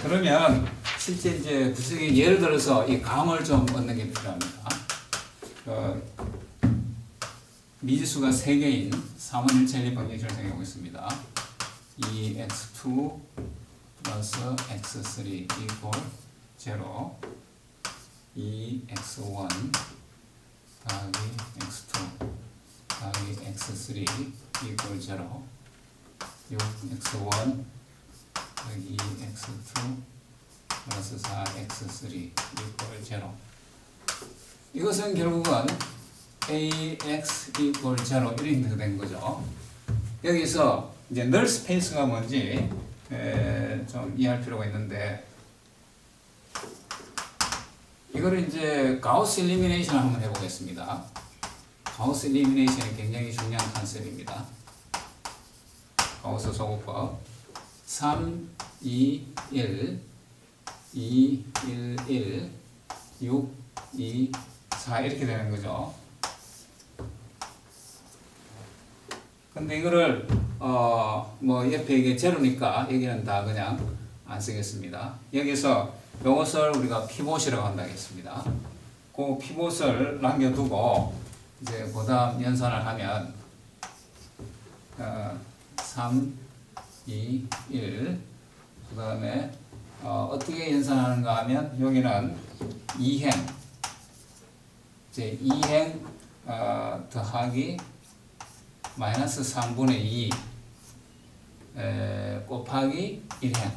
그러면 실제 이제 구체적인 예를 들어서 이 감을 좀 얻는 게 필요합니다. 미지수가 3개인 3원 1차 1번 예를 생각해 보겠습니다. 2x2 플러스 x3 이퀄 0 2x1 더하기 x2 더하기 x3 이퀄 0 6x1 더하기 2x2 플러스 4x3 이퀄 0 이것은 결국은 ax 이퀄 0 이렇게 된 거죠. 여기서 이제 널 스페이스가 뭔지 좀 이해할 필요가 있는데 이거를 이제 가우스 일리미네이션 한번 해보겠습니다. 가우스 일리미네이션이 굉장히 중요한 컨셉입니다. 가우스 소구법 3, 2, 1, 2, 1, 1, 6, 2, 4 이렇게 되는 거죠. 근데 이거를 뭐 옆에 이게 제로니까 여기는 다 그냥 안 쓰겠습니다. 여기서 이것을 우리가 피봇이라고 한다겠습니다. 그 피봇을 남겨두고 이제 그다음 연산을 하면 3, 2, 1 그다음에 어떻게 연산하는가 하면 여기는 2행 이제 2행 더하기 마이너스 3분의 2 곱하기 1행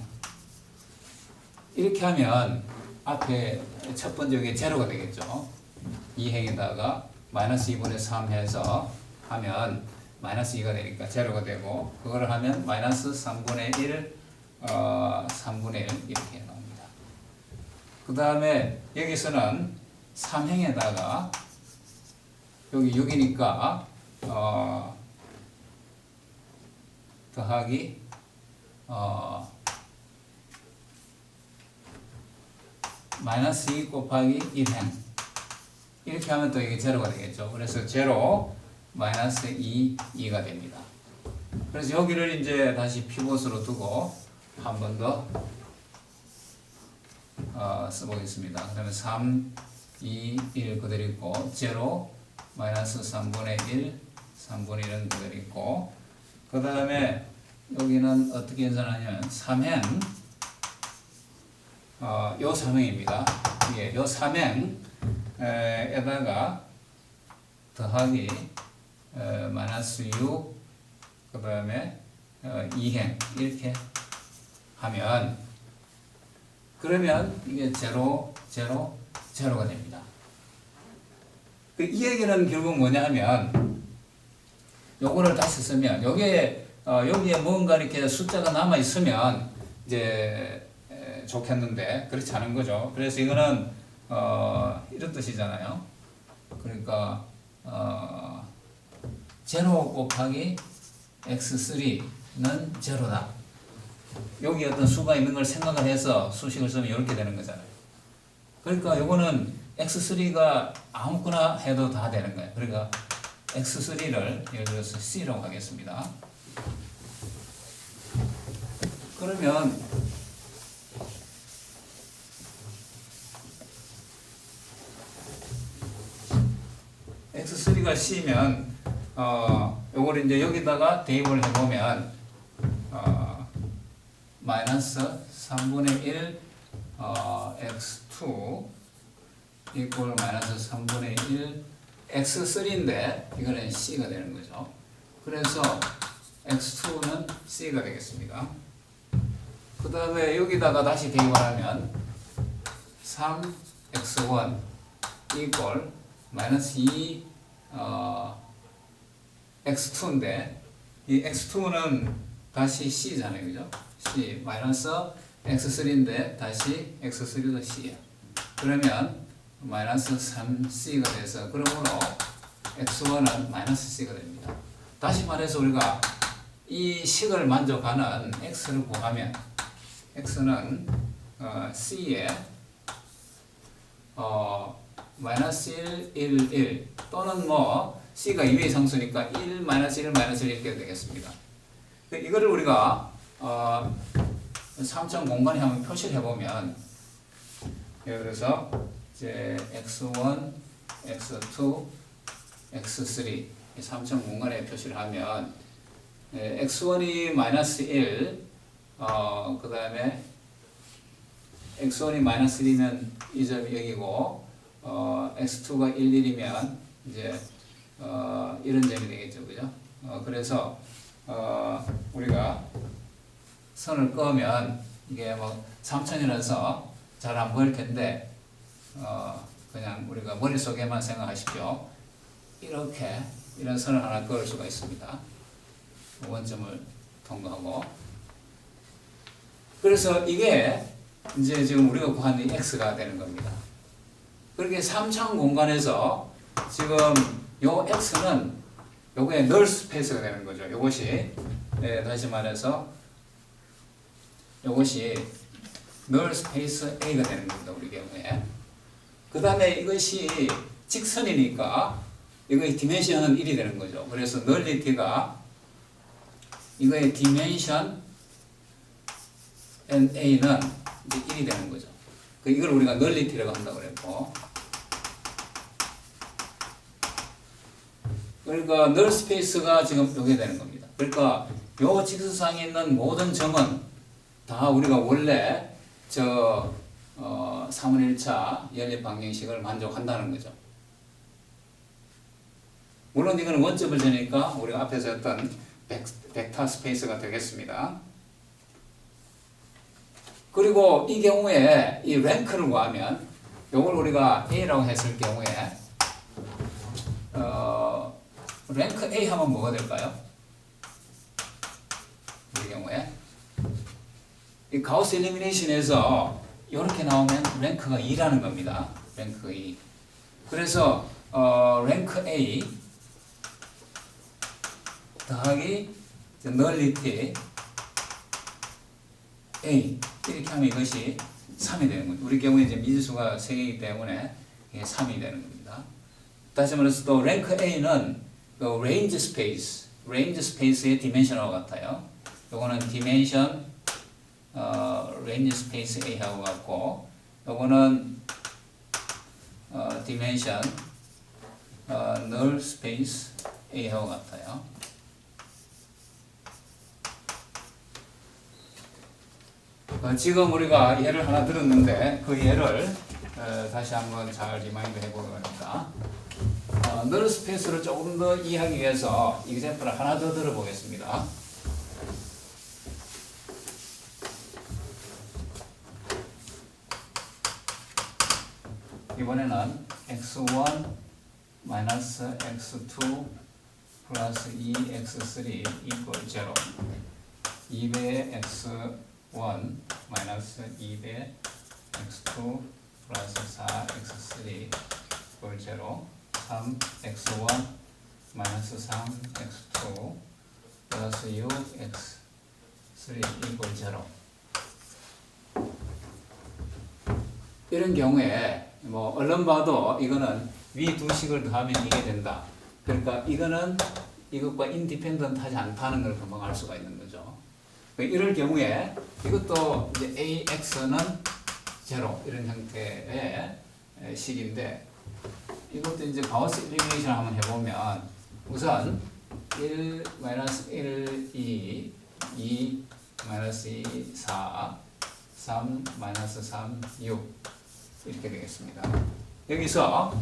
이렇게 하면 앞에 첫 번째 여기 제로가 되겠죠. 2행에다가 마이너스 2분의 3 해서 하면 마이너스 2가 되니까 제로가 되고 그걸 하면 마이너스 3분의 1 3분의 1 이렇게 나옵니다. 그 다음에 여기서는 3행에다가 여기 6이니까 더하기 마이너스 2 곱하기 1행 이렇게 하면 또 이게 제로가 되겠죠. 그래서 제로 마이너스 2가 됩니다. 그래서 여기를 이제 다시 피봇으로 두고 한 번 더 써보겠습니다. 그러면 3, 2, 1 그대로 있고 제로 마이너스 3분의 1 3분의 1은 그대로 있고 그 다음에 여기는 어떻게 연산하냐면 3행 요 3행입니다. 예, 요 3행에다가 더하기 마이너스 6 그 다음에 2행 이렇게 하면 그러면 이게 제로가 됩니다. 이 얘기는 결국 뭐냐 하면 요거를 다시 쓰면 여기에 뭔가 이렇게 숫자가 남아 있으면 이제 좋겠는데 그렇지 않은 거죠. 그래서 이거는 이런 뜻이잖아요. 그러니까 제로 곱하기 x3는 제로다. 여기 어떤 수가 있는 걸 생각을 해서 수식을 쓰면 이렇게 되는 거잖아요. 그러니까 요거는 x3가 아무거나 해도 다 되는 거예요. 그러니까 x3를 예를 들어서 c라고 하겠습니다. 그러면 x3가 c면 요걸 이제 여기다가 대입을 해보면 마이너스 3분의 1 x2 이퀄 마이너스 3분의 1 x3인데 이거는 c가 되는 거죠. 그래서 x2는 c가 되겠습니다. 그 다음에 여기다가 다시 대입을 하면 3x1 이퀄 마이너스 2 x2인데 이 x2는 다시 c잖아요. 그죠? c 마이너스 x3인데 다시 x3도 c야. 그러면 마이너스 3c가 돼서 그러므로 x1은 마이너스 c가 됩니다. 다시 말해서 우리가 이 식을 만족하는 x를 구하면 x는 c에 마이너스 1, 1, 1 또는 뭐 c가 2의 상수니까 1, 마이너스 1, 마이너스 1 이렇게 되겠습니다. 이거를 우리가 3점 공간에 한번 표시를 해보면, 예를 들어서 이제 x1, x2, x3 이 3점 공간에 표시를 하면 x1이 마이너스 1, 그 다음에 x1이 마이너스 1이면 이 점이 여기고, x2가 1, 1이면 이제 이런 점이 되겠죠, 그죠? 그래서 우리가 선을 그으면 이게 뭐 3천이라서 잘 안 보일 텐데 그냥 우리가 머릿속에만 생각하십시오. 이렇게 이런 선을 하나 그을 수가 있습니다. 원점을 통과하고. 그래서 이게 이제 지금 우리가 구한 이 x가 되는 겁니다. 그렇게 3차 공간에서 지금 요 x는 요거의 널 스페이스가 되는 거죠. 요것이 다시 말해서 요것이 널 스페이스 A가 되는 겁니다. 우리 경우에. 그 다음에 이것이 직선이니까 이거의 디멘션은 1이 되는 거죠. 그래서 널리티가 이거의 디멘션 A는 이제 1이 되는 거죠. 이걸 우리가 널리티라고 한다고 그랬고. 그러니까 널 스페이스가 지금 요게 되는 겁니다. 그러니까 요 직선상에 있는 모든 점은 다 우리가 원래 저 3분 1차 연립 방정식을 만족한다는 거죠. 물론 이거는 원점을 재니까 우리가 앞에서 했던 벡터 스페이스가 되겠습니다. 그리고 이 경우에 이 랭크를 구하면 요걸 우리가 A라고 했을 경우에 랭크 A 하면 뭐가 될까요? 이 경우에 이 가우스 일리미네이션에서 이렇게 나오면 랭크가 2라는 겁니다. 랭크 2. 그래서 랭크 A 더하기 널리티 A 이렇게 하면 이것이 3이 되는 거죠. 우리 경우에 이제 미지수가 3개이기 때문에 이게 3이 되는 겁니다. 다시 말해서 또 랭크 A는 레인지 스페이스의 디멘션하고 같아요. 요거는 디멘션 레인지 스페이스 A하고 같고, 요거는 디멘션 널 스페이스 A하고 같아요. 지금 우리가 예를 하나 들었는데 그 예를 다시 한번 잘 리마인드 해보려고 합니다. 널 스페이스를 조금 더 이해하기 위해서 이그샘플을 하나 더 들어보겠습니다. 이번에는 x1 마이너스 x2 플러스 2x3 이퀄 0 2배의 x1 마이너스 2배 x2 플러스 4x3 이퀄 0 3x1 마이너스 3x2 플러스 6x3 이퀄 0 이런 경우에 뭐 얼른 봐도 이거는 위 두 식을 더하면 이게 된다. 그러니까 이거는 이것과 인디펜던트 하지 않다는 걸 금방 알 수가 있는 거죠. 이럴 경우에 이것도 이제 AX는 0 이런 형태의 식인데 이것도 이제 가우스 일리미네이션 한번 해보면 우선 1, 마이너스 1, 2, 2, 마이너스 2, 4, 3, 마이너스 3, 6 이렇게 되겠습니다. 여기서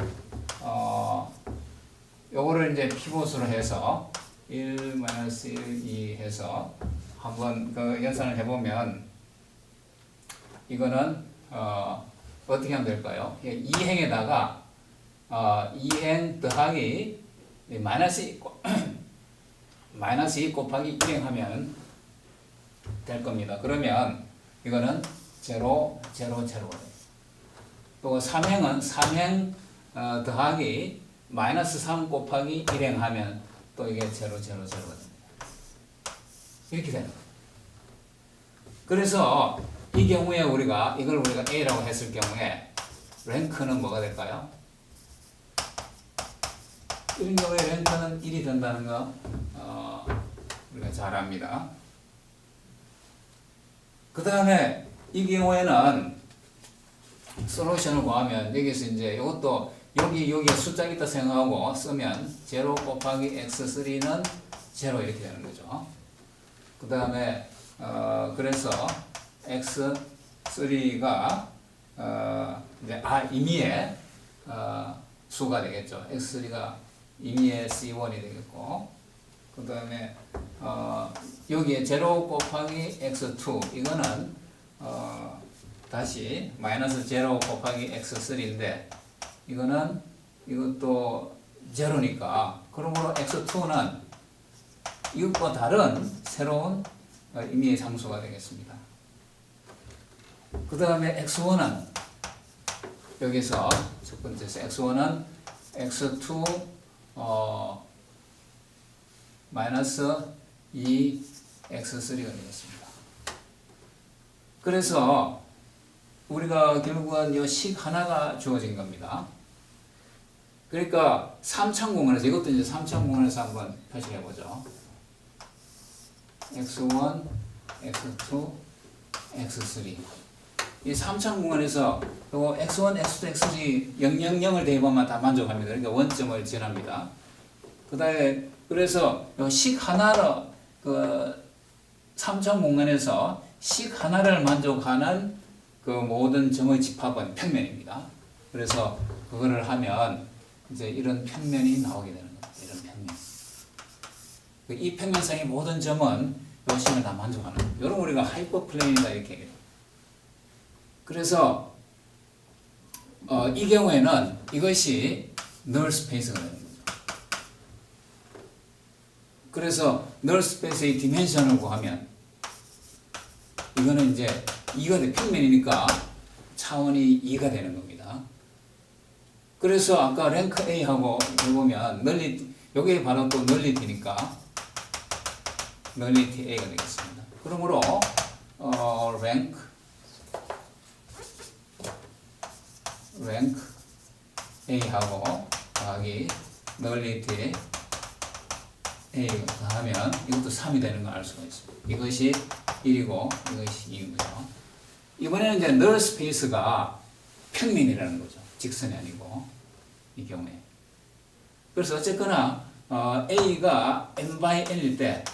요거를 이제 피봇으로 해서 1, 마이너스 1, 2 해서 한번 그 연산을 해보면 이거는 어떻게 하면 될까요? 2행에다가 2행 더하기 마이너스 2 곱하기 1행 하면 될 겁니다. 그러면 이거는 0, 0, 0. 또 3행은 3행 더하기 마이너스 3 곱하기 1행 하면 또 이게 0, 0, 0가 됩니다. 이렇게 되는 거예요. 그래서 이 경우에 이걸 우리가 A라고 했을 경우에 랭크는 뭐가 될까요? 이런 경우에 랭크는 1이 된다는 거 우리가 잘 압니다. 그 다음에 이 경우에는 솔루션을 구하면 여기서 이제 이것도 여기에 숫자 있다 생각하고 쓰면 0 곱하기 x3는 0 이렇게 되는 거죠. 그 다음에 그래서 x3가 이제 임의의 수가 되겠죠. x3가 임의의 c1이 되겠고, 그 다음에 여기에 0 곱하기 x2 이거는 다시 마이너스 0 곱하기 x3인데 이거는 이것도 제로니까 그러므로 x2는 이것과 다른 새로운 임의의 상수가 되겠습니다. 그 다음에 x1은 여기서 첫 번째에서 x1은 x2 마이너스 2x3가 되겠습니다. 그래서 우리가 결국은 이 식 하나가 주어진 겁니다. 그러니까 3차 공간에서 이것도 이제 3차 공간에서 한번 표시해 보죠. x1, x2, x3. 이 3차 공간에서 요 x1, x2, x3 000을 대입하면 다 만족합니다. 그러니까 원점을 지납니다. 그다음에 그래서 요 식 하나로 그 3차 공간에서 식 하나를 만족하는 그 모든 점의 집합은 평면입니다. 그래서 그거를 하면 이제 이런 평면이 나오게 되는 겁니다. 이런 평면. 이 평면상의 모든 점은 요 식을 다 만족하는 거예요. 이런 우리가 하이퍼플레인이다 이렇게 얘기해요. 그래서 이 경우에는 이것이 널 스페이스가 되는 거죠. 그래서 널 스페이스의 디멘션을 구하면 이거는 이제 2가 돼, 평면이니까 차원이 2가 되는 겁니다. 그래서 아까 랭크 A하고 해보면 널리티, 요게 바로 또 널리티니까 널리티 A가 되겠습니다. 그러므로 랭크 A하고 더하기 널리티 A가 하면 이것도 3이 되는 걸 알 수가 있습니다. 이것이 1이고 이것이 2인 거죠. 이번에는 이제 널 스페이스가 평면이라는 거죠. 직선이 아니고 이 경우에. 그래서 어쨌거나 A가 n by n일 때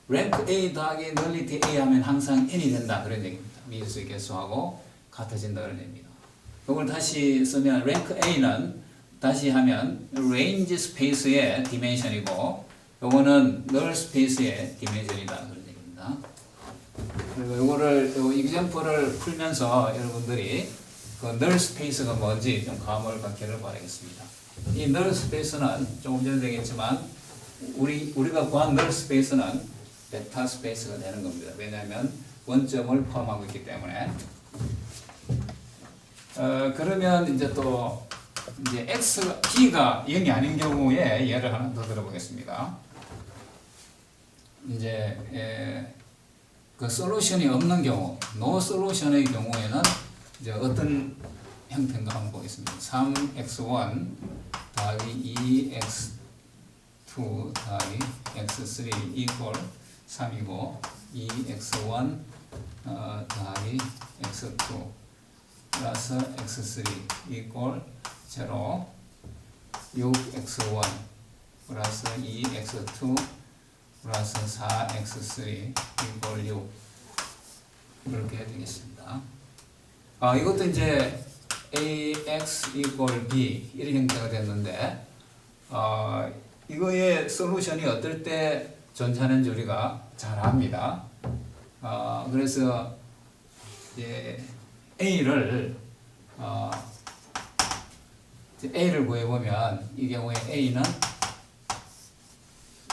랭크 A 더하기 널리티 A 하면 항상 n이 된다 그런 얘기입니다. 미지수의 개수하고 같아진다 그런 얘기입니다. 이걸 다시 쓰면 랭크 A는 다시 하면 레인지 스페이스의 디멘션이고 요거는 널 스페이스의 디멘션이다 그런 얘기입니다. 그리고 요거를 요 이그젬플을 풀면서 여러분들이 그 널 스페이스가 뭔지 좀 감을 갖기를 바라겠습니다. 이 널 스페이스는 조금 전에 되겠지만 우리가 구한 널 스페이스는 베타 스페이스가 되는 겁니다. 왜냐하면 원점을 포함하고 있기 때문에. 그러면 이제 또 이제 x가 b가 0이 아닌 경우에 예를 하나 더 들어보겠습니다. 이제 그 솔루션이 없는 경우, 노 솔루션의 경우에는 이제 어떤 형태인가 한번 보겠습니다. 3x1 더하기 2x2 더하기 x3 이퀄 3이고 2x1 더하기 x2 플러스 x3 이퀄 0 6x1 플러스 2x2 플러스 4x3 이퀄 6 이렇게 해야 되겠습니다. 이것도 이제 ax 이퀄 b 이런 형태가 됐는데 이거의 솔루션이 어떨 때 존재하는지 우리가 잘 압니다. 그래서 이제 A를 구해보면 이 경우에 A는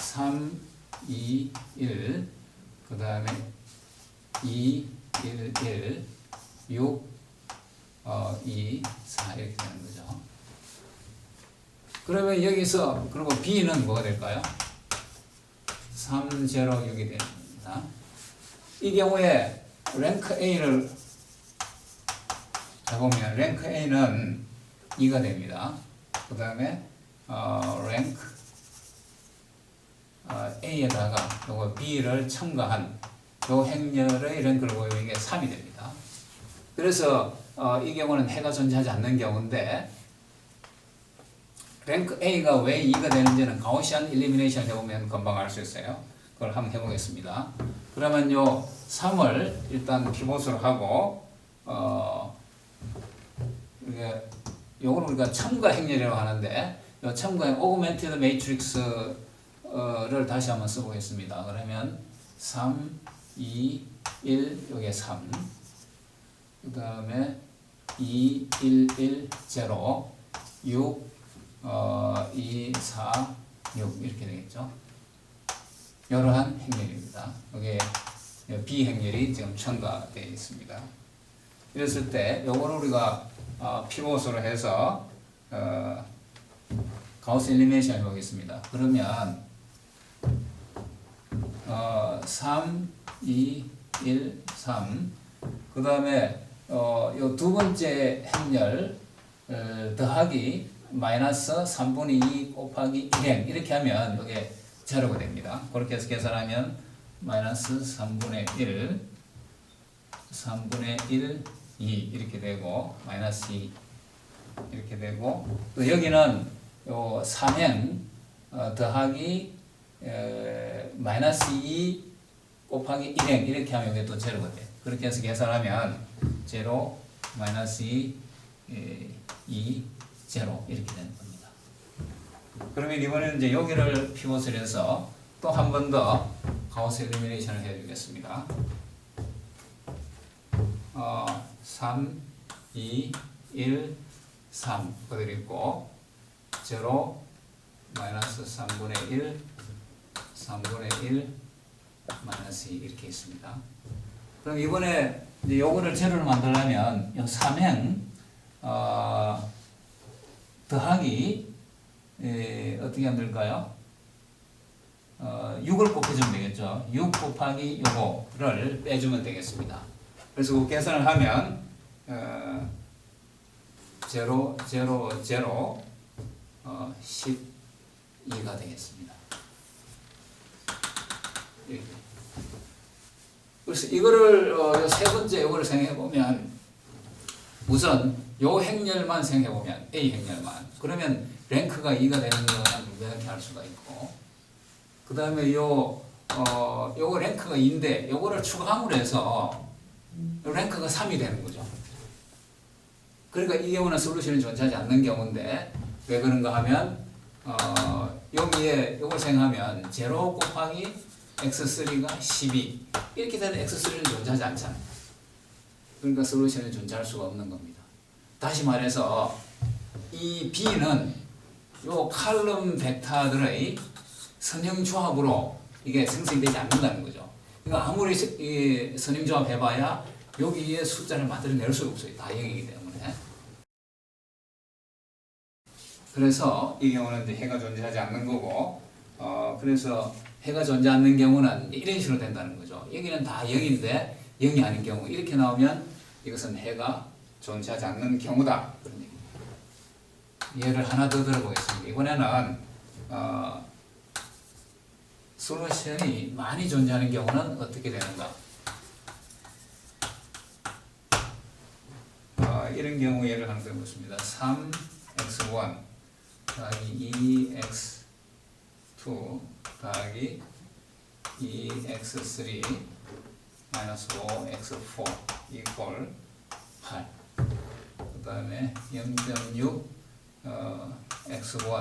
3, 2, 1, 그 다음에 2, 1, 1, 6, 2, 4 이렇게 되는 거죠. 그러면 여기서 그리고 B는 뭐가 될까요? 3, 0, 6이 되는 겁니다. 이 경우에 랭크 A를 해보면 랭크 A는 2가 됩니다. 그 다음에 랭크 A에다가 요거 B를 첨가한 요 행렬의 랭크를 보이는 게 3이 됩니다. 그래서 이 경우는 해가 존재하지 않는 경우인데 랭크 A가 왜 2가 되는지는 가우시안 일리미네이션 해보면 금방 알 수 있어요. 그걸 한번 해보겠습니다. 그러면 요 3을 일단 피봇으로 하고 요걸 우리가 첨가 행렬이라고 하는데 요 첨가의 오그멘티드 매트릭스를 다시 한번 써보겠습니다. 그러면 3, 2, 1 요게 3 그 다음에 2, 1, 1, 0 6 2, 4, 6 이렇게 되겠죠. 이러한 행렬입니다. 여기에 B 행렬이 지금 첨가되어 있습니다. 이랬을 때 요거를 우리가 피봇으로 해서 가우스 일리미네이션 해보겠습니다. 그러면 3, 2, 1, 3 그 다음에 요 두 번째 행렬 더하기 마이너스 3분의 2 곱하기 1행 이렇게 하면 이게 제로가 됩니다. 그렇게 해서 계산하면 마이너스 3분의 1 3분의 1 2 이렇게 되고 마이너스 2 이렇게 되고 또 여기는 요 3행 더하기 마이너스 2 곱하기 1행 이렇게 하면 이게 또 제로가 돼요. 그렇게 해서 계산하면 제로 마이너스 2 2 제로 이렇게 되는 겁니다. 그러면 이번에는 이제 여기를 피봇을 해서 또 한 번 더 가우스 일리미네이션을 해주겠습니다. 3, 2, 1, 3 그대로 있고 0, 마이너스 3분의 1, 3분의 1, 마이너스 2 이렇게 있습니다. 그럼 이번에 이제 요거를 제로를 만들려면 이 3행 더하기 어떻게 하면 될까요? 6을 곱해주면 되겠죠. 6 곱하기 요거를 빼주면 되겠습니다. 그래서 그 계산을 하면 0, 0, 0, 12가 되겠습니다. 이렇게. 그래서 이거를 세 번째 이거를 생각해 보면 우선 요 행렬만 생각해 보면 A 행렬만 그러면 랭크가 2가 되는 거는 명확히 알 수가 있고 그 다음에 요거 랭크가 2인데 요거를 추가함으로 해서 랭크가 3이 되는 거죠. 그러니까 이 경우는 솔루션이 존재하지 않는 경우인데 왜 그런가 하면 여기에 요걸 생각하면 0 곱하기 x3가 12 이렇게 되는 x3는 존재하지 않잖아요. 그러니까 솔루션이 존재할 수가 없는 겁니다. 다시 말해서 이 B는 요 칼럼 벡터들의 선형조합으로 이게 생성되지 않는다는 거죠. 그러니까 아무리 선형조합 해봐야 여기에 숫자를 만들어낼 수가 없어요. 다 0이기 때문에. 그래서 이 경우는 이제 해가 존재하지 않는 거고, 그래서 해가 존재 않는 경우는 이런 식으로 된다는 거죠. 여기는 다 0인데 0이 아닌 경우 이렇게 나오면 이것은 해가 존재하지 않는 경우다. 그런 얘기입니다. 예를 하나 더 들어보겠습니다. 이번에는 솔루션이 많이 존재하는 경우는 어떻게 되는가? 이런 경우 예를 하나 들어보겠습니다. 3x1 더하기 2x2 더하기 2x3 마이너스 5x4 이퀄 8. 그 다음에 0.6 x1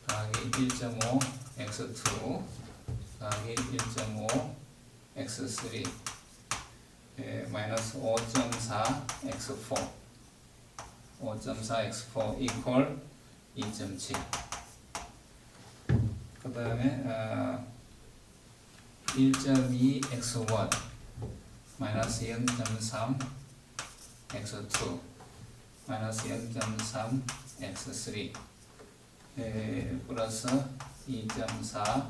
더하기 1.5 x2 더하기 1.5 x3 마이너스 5.4 x4 5.4 x4 이퀄 2.7. 그 다음에 1.2 x1 마이너스 0.3 x2 마이너스 0.3 x3 플러스 2.4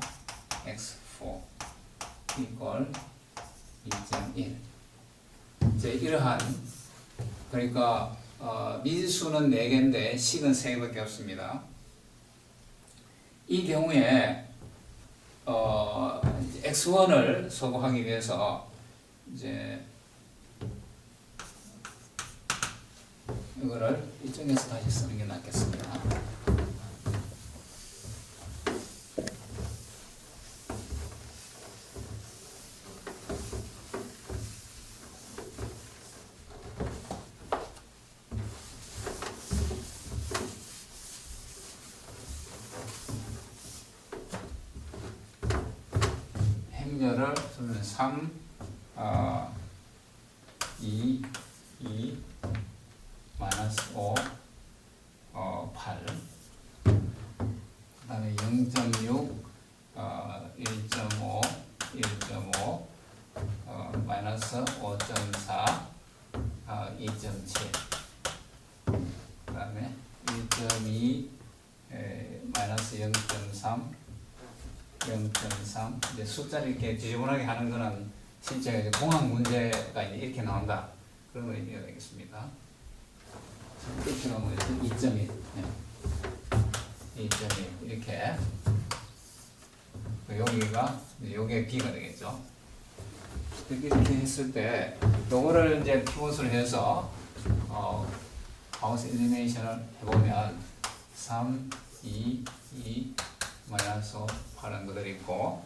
x4 이퀄 2.1. 이제 이러한 그러니까 미지수는 4개인데 식은 3개밖에 없습니다. 이 경우에 x1을 소거하기 위해서 이제 이거를 이쪽에서 다시 쓰는 게 낫겠습니다. 행렬을 3, 2, 마이너스 5, 8. 그 다음에 0.6, 1.5, 1.5, 마이너스 5.4, 2.7. 그 다음에 1.2, 마이너스 0.3, 0.3. 이제 숫자를 이렇게 지저분하게 하는 거는 실제 이제 공학 문제가 이렇게 나온다. 그런 걸 의미가 되겠습니다. 이렇게 나오면 2.1. 2.1. 이렇게. 여기가, 요게 B가 되겠죠. 이렇게 했을 때, 요거를 이제 피봇을 해서, 가우스 일리미네이션을 해보면, 3, 2, 마이너스 8은 그대로 있고,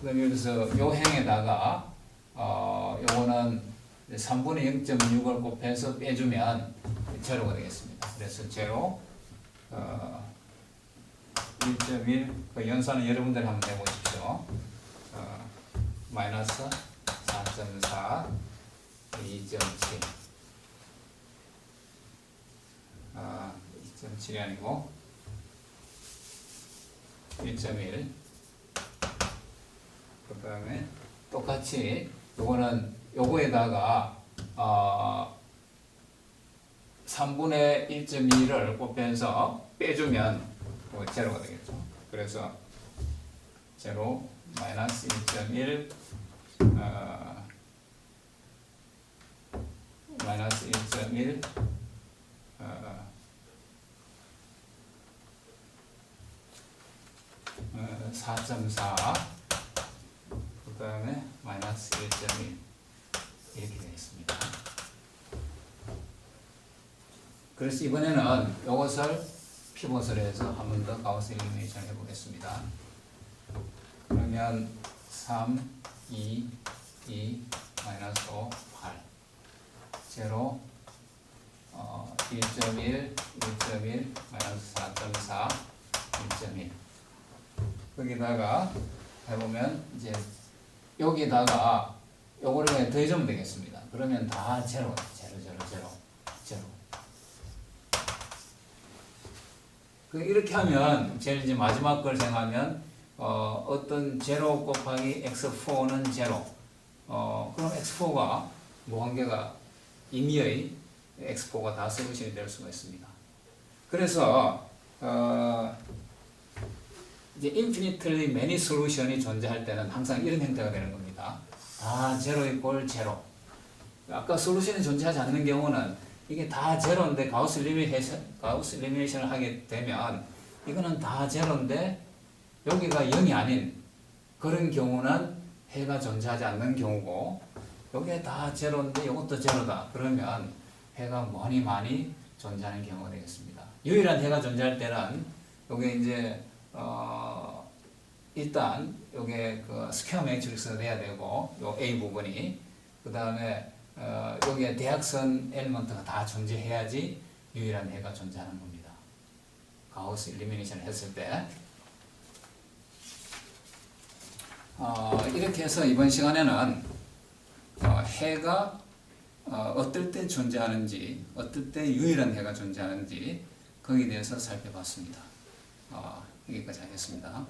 그 다음에 여기서 요 행에다가, 요거는 3분의 0.6을 곱해서 빼주면 제로가 되겠습니다. 그래서 제로, 1.1, 그 연산은 여러분들이 한번 해보십시오. 마이너스 4.4, 2.7. 2.7이 아니고 1.1. 그 다음에 똑같이 요거는 요거에다가 3분의 1.2를 곱해서 빼주면 제로가 되겠죠. 그래서 제로 마이너스 1.1 마이너스 1.1 4.4 그 다음에 마이너스 1.1 이렇게 되겠습니다. 그래서 이번에는 이것을 피봇을 해서 한 번 더 가우스 일리미네이션 해보겠습니다. 그러면 3, 2, 마이너스 5, 8 제로 1.1, 1.1, 마이너스 4.4, 1.1 거기다가 해보면 이제 여기다가 요거를 더해주면 되겠습니다. 그러면 다 제로, 제로. 이렇게 하면 제일 이제 마지막 걸 생각하면 어떤 제로 곱하기 x4는 제로. 그럼 x4가 무한계가 임의의 x4가 다 솔루션이 될 수가 있습니다. 그래서 이제 infinitely many solution이 존재할 때는 항상 이런 형태가 되는 겁니다. 다 제로 이꼴 제로. 아까 솔루션이 존재하지 않는 경우는 이게 다 제로인데 가우스 일리미네이션을 하게 되면 이거는 다 제로인데 여기가 0이 아닌 그런 경우는 해가 존재하지 않는 경우고 여기에 다 제로인데 이것도 제로다. 그러면 해가 많이 존재하는 경우가 되겠습니다. 유일한 해가 존재할 때는 여기 이제 일단 요게 그 스퀘어 매트릭스가 돼야 되고 요 A 부분이 그 다음에 여기에 대각선 엘리먼트가 다 존재해야지 유일한 해가 존재하는 겁니다. 가우스 일리미네이션을 했을 때 이렇게 해서 이번 시간에는 해가 어떨 때 존재하는지 어떨 때 유일한 해가 존재하는지 거기에 대해서 살펴봤습니다. 여기까지 하겠습니다.